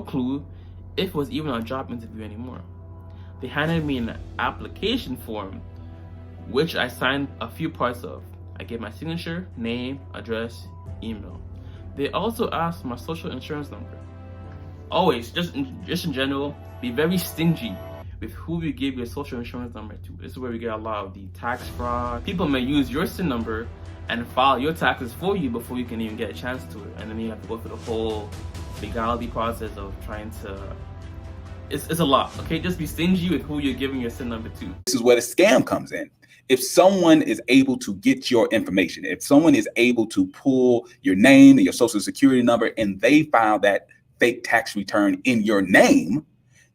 clue if it was even a job interview anymore. They handed me an application form, which I signed a few parts of. I gave my signature, name, address, email. They also asked my social insurance number. Always, just in general, be very stingy with who you give your social insurance number to. This is where we get a lot of the tax fraud. People may use your SIN number and file your taxes for you before you can even get a chance to it. And then you have to go through the whole legality process of trying to... It's a lot, okay? Just be stingy with who you're giving your SIN number to. This is where the scam comes in. If someone is able to get your information, if someone is able to pull your name and your social security number and they file that fake tax return in your name,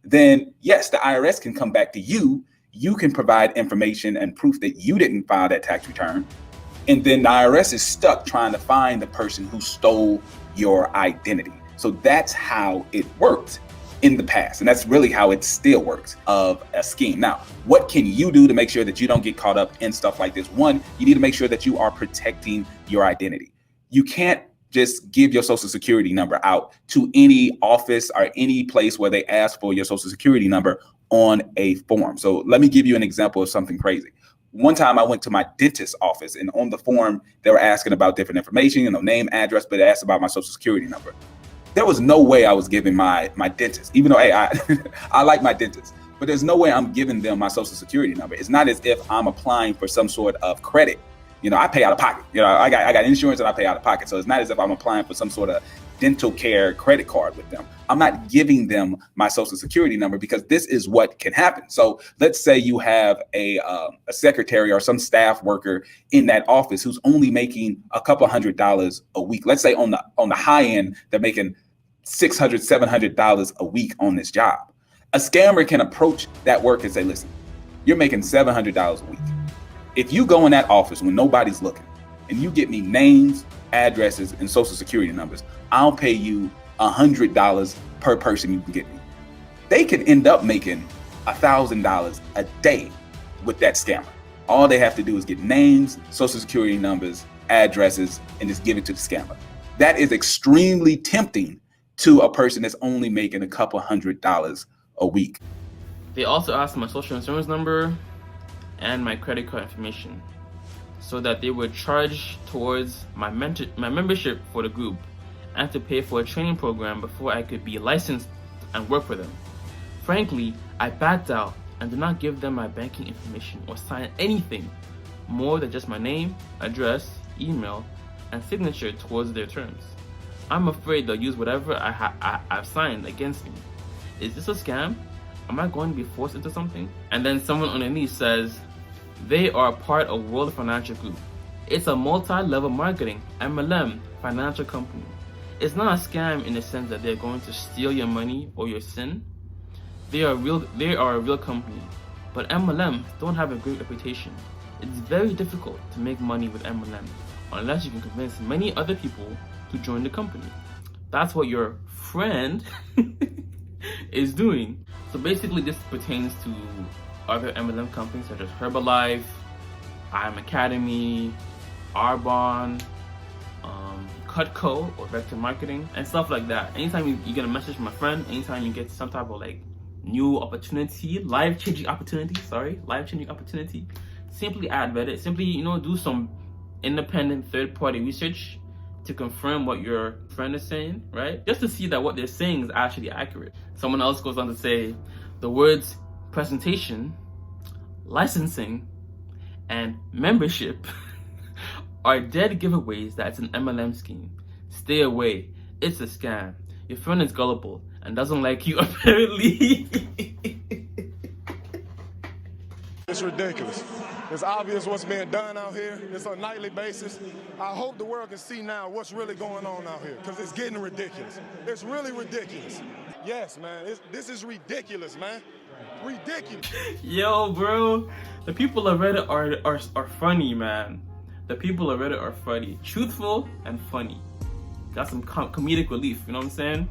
then yes, the IRS can come back to you. You can provide information and proof that you didn't file that tax return. And then the IRS is stuck trying to find the person who stole your identity. So that's how it worked in the past. And that's really how it still works of a scheme. Now, what can you do to make sure that you don't get caught up in stuff like this? One, you need to make sure that you are protecting your identity. You can't just give your social security number out to any office or any place where they ask for your social security number on a form. So let me give you an example of something crazy. One time I went to my dentist's office and on the form, they were asking about different information, name, address, but they asked about my social security number. There was no way I was giving my dentist, even though, hey, I like my dentist, but there's no way I'm giving them my social security number. It's not as if I'm applying for some sort of credit. I pay out of pocket. I got insurance and I pay out of pocket. So it's not as if I'm applying for some sort of dental care credit card with them. I'm not giving them my social security number because this is what can happen. So let's say you have a secretary or some staff worker in that office who's only making a couple $100 a week. Let's say on the high end, they're making $600, $700 a week on this job. A scammer can approach that worker and say, listen, you're making $700 a week. If you go in that office when nobody's looking and you get me names, addresses, and social security numbers, I'll pay you $100 per person you can get me. They could end up making $1,000 a day with that scammer. All they have to do is get names, social security numbers, addresses, and just give it to the scammer. That is extremely tempting to a person that's only making a couple $100 a week. They also asked my social insurance number and my credit card information so that they would charge towards my membership for the group and to pay for a training program before I could be licensed and work for them. Frankly, I backed out and did not give them my banking information or sign anything more than just my name, address, email, and signature towards their terms. I'm afraid they'll use whatever I've signed against me. Is this a scam? Am I going to be forced into something? And then someone underneath says, they are part of World Financial Group. It's a multi-level marketing MLM financial company. It's not a scam in the sense that they're going to steal your money or your SIN. They are a real company, but MLMs don't have a great reputation. It's very difficult to make money with MLM unless you can convince many other people to join the company. That's what your friend is doing. So basically this pertains to other MLM companies such as Herbalife, IM Academy, Arbonne, Cutco or Vector Marketing, and stuff like that. Anytime you get a message from a friend, anytime you get some type of new opportunity, life-changing opportunity, simply add Reddit. Simply, do some independent third-party research to confirm what your friend is saying, right? Just to see that what they're saying is actually accurate. Someone else goes on to say, the words presentation, licensing, and membership are dead giveaways that it's an MLM scheme. Stay away. It's a scam. Your friend is gullible and doesn't like you, apparently. It's ridiculous. It's obvious what's being done out here. It's on a nightly basis. I hope the world can see now what's really going on out here, because it's getting ridiculous. It's really ridiculous. Yes, man. This is ridiculous, man. Ridiculous. Yo, bro. The people of Reddit are funny, man. The people of Reddit are funny. Truthful and funny. Got some comedic relief, you know what I'm saying?